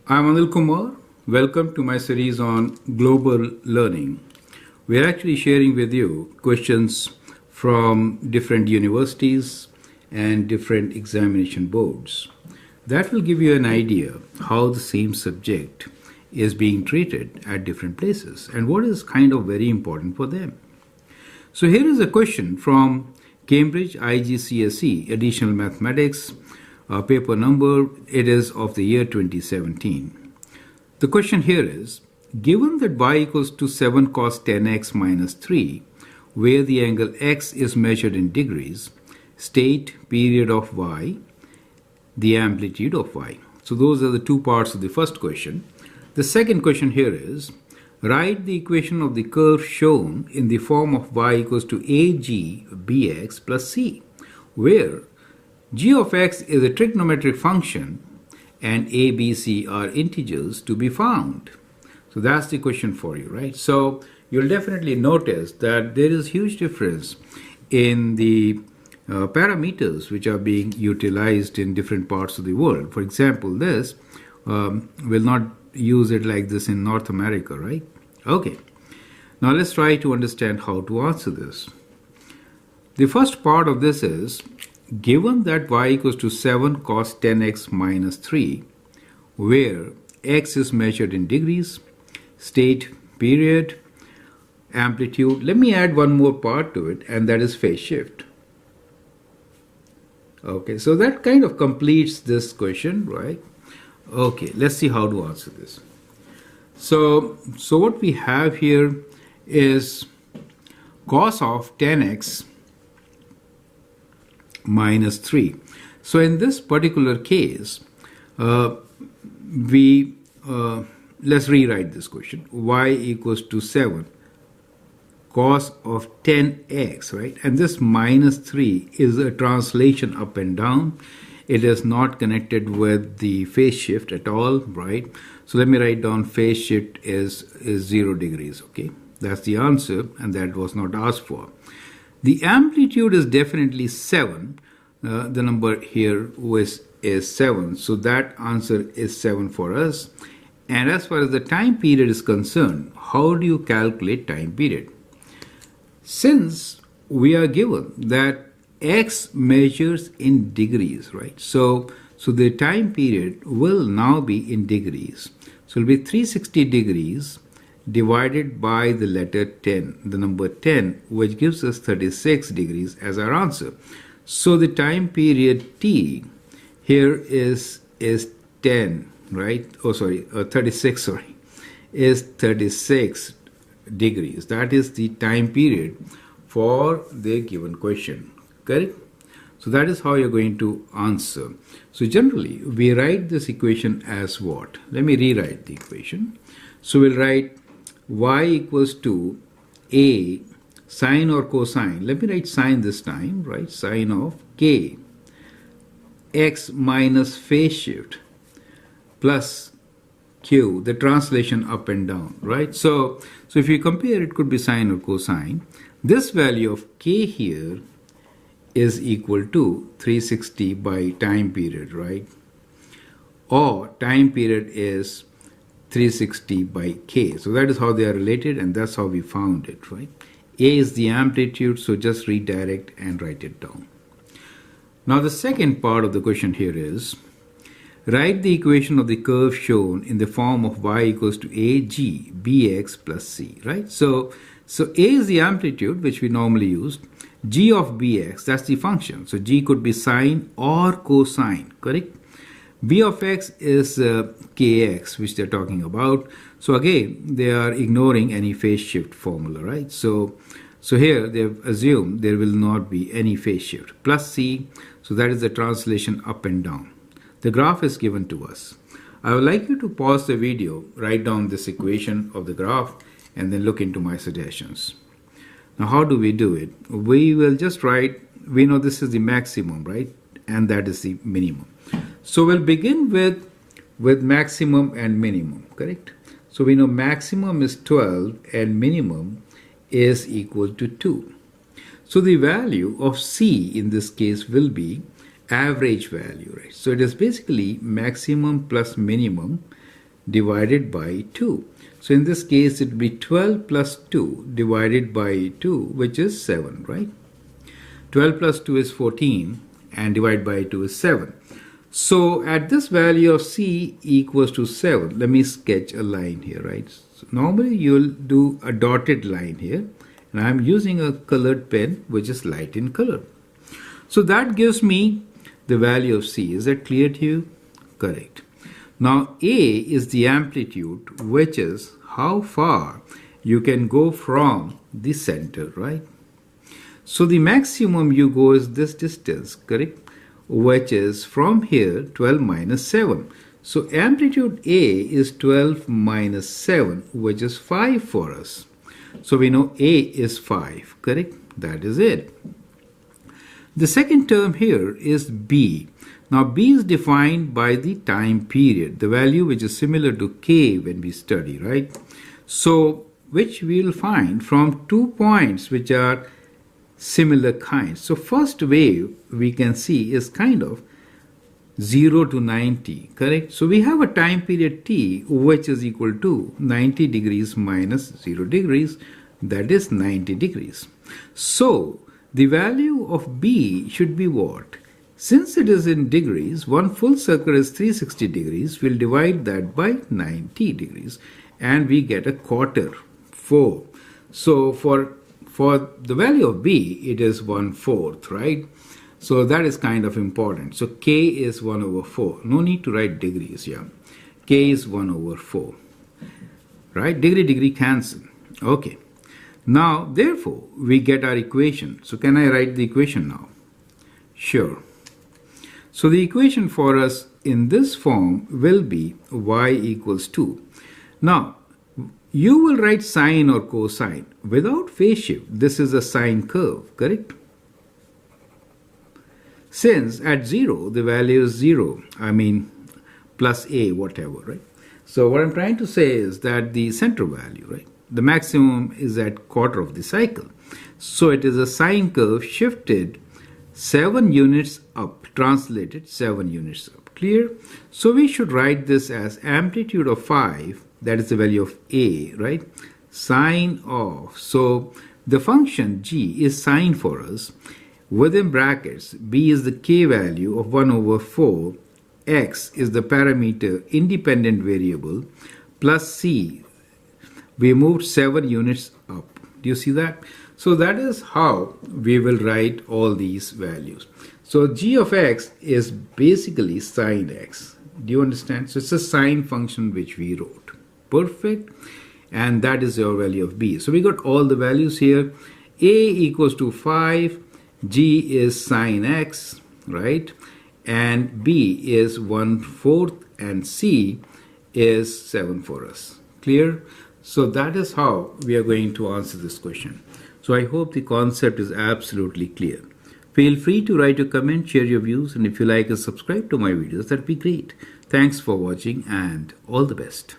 I'm Anil Kumar. Welcome to my series on global learning. We are actually sharing with you questions from different universities and different examination boards. That will give you an idea how the same subject is being treated at different places and what is kind of very important for them. So here is a question from Cambridge IGCSE Additional Mathematics, paper number, it is of the year 2017. The question here is, given that y equals to 7 cos 10x minus 3, where the angle x is measured in degrees, state period of y, the amplitude of y. So those are the two parts of the first question. The second question here is, write the equation of the curve shown in the form of y equals to ag bx plus c, where g of x is a trigonometric function and a, b, c are integers to be found. So that's the question for you, right? So you'll definitely notice that there is huge difference in the parameters which are being utilized in different parts of the world. For example, this will not use it like this in North America, right? Okay. Now let's try to understand how to answer this. The first part of this is, given that y equals to 7 cos 10x minus 3, where x is measured in degrees, state period, amplitude. Let me add one more part to it, and that is phase shift. Okay, so that kind of completes this question, right? Okay, let's see how to answer this. So what we have here is cos of 10x minus 3. So in this particular case, let's rewrite this question. Y equals to 7 cos of 10x, right? And this minus 3 is a translation up and down. It is not connected with the phase shift at all, right? So let me write down phase shift is 0 degrees, okay? That's the answer, and that was not asked for. The amplitude is definitely 7. The number here is 7. So that answer is 7 for us. And as far as the time period is concerned, how do you calculate time period? Since we are given that x measures in degrees, right? So the time period will now be in degrees. So it will be 360 degrees divided by the letter 10, the number 10, which gives us 36 degrees as our answer. So the time period t here is 10, right? Oh, sorry, 36, sorry, is 36 degrees. That is the time period for the given question, correct? So that is how you're going to answer. So generally, we write this equation as what? Let me rewrite the equation. So we'll write y equals to a sine or cosine. Let me write sine this time, right? Sine of k x minus phase shift plus q, the translation up and down, right? So if you compare, it could be sine or cosine. This value of k here is equal to 360 by time period, right? Or time period is 360 by k. So that is how they are related, and that's how we found it, right? A is the amplitude, so just redirect and write it down. Now the second part of the question here is, write the equation of the curve shown in the form of y equals to ag bx plus c, right? So a is the amplitude, which we normally used. G of bx, that's the function. So g could be sine or cosine, correct? B of x is kx, which they're talking about. So again, they are ignoring any phase shift formula, right? So here they've assumed there will not be any phase shift. Plus c, so that is the translation up and down. The graph is given to us. I would like you to pause the video, write down this equation of the graph, and then look into my suggestions. Now how do we do it? We will just write, we know this is the maximum, right? And that is the minimum. So we'll begin with maximum and minimum, correct? So we know maximum is 12 and minimum is equal to 2. So the value of C in this case will be average value, right? So it is basically maximum plus minimum divided by 2. So in this case, it will be 12 plus 2 divided by 2, which is 7, right? 12 plus 2 is 14 and divided by 2 is 7. So at this value of C equals to 7, let me sketch a line here, right? So normally you'll do a dotted line here, and I'm using a colored pen which is light in color. So that gives me the value of C. Is that clear to you? Correct. Now A is the amplitude, which is how far you can go from the center, right? So the maximum you go is this distance, correct? Which is from here 12 minus 7. So amplitude A is 12 minus 7, which is 5 for us. So we know A is 5, correct? That is it. The second term here is B. Now B is defined by the time period, the value which is similar to K when we study, right? So which we will find from 2 points which are similar kinds. So first wave we can see is kind of 0 to 90, correct? So we have a time period T which is equal to 90 degrees minus 0 degrees, that is 90 degrees. So the value of B should be what? Since it is in degrees, one full circle is 360 degrees, we'll divide that by 90 degrees and we get a quarter, 4. So for the value of B, it is 1/4, right? So that is kind of important. So K is 1/4. No need to write degrees here. K is 1/4, right? Degree cancel. Okay. Now, therefore, we get our equation. So can I write the equation now? Sure. So the equation for us in this form will be y equals 2. Now, you will write sine or cosine without phase shift. This is a sine curve, correct? Since at 0, the value is 0, I mean plus a, whatever, right? So what I'm trying to say is that the center value, right? The maximum is at quarter of the cycle. So it is a sine curve shifted 7 units up, translated 7 units up. Clear? So we should write this as amplitude of 5, that is the value of A, right? Sine of, so the function G is sine for us. Within brackets, B is the K value of 1/4, X is the parameter independent variable, plus C, we moved 7 units up. Do you see that? So that is how we will write all these values. So G of X is basically sine X. Do you understand? So it's a sine function which we wrote. Perfect. And that is your value of B. So we got all the values here. A equals to 5. G is sine X, right? And B is 1/4 and C is 7 for us. Clear? So that is how we are going to answer this question. So I hope the concept is absolutely clear. Feel free to write a comment, share your views, and if you like, subscribe to my videos. That'd be great. Thanks for watching and all the best.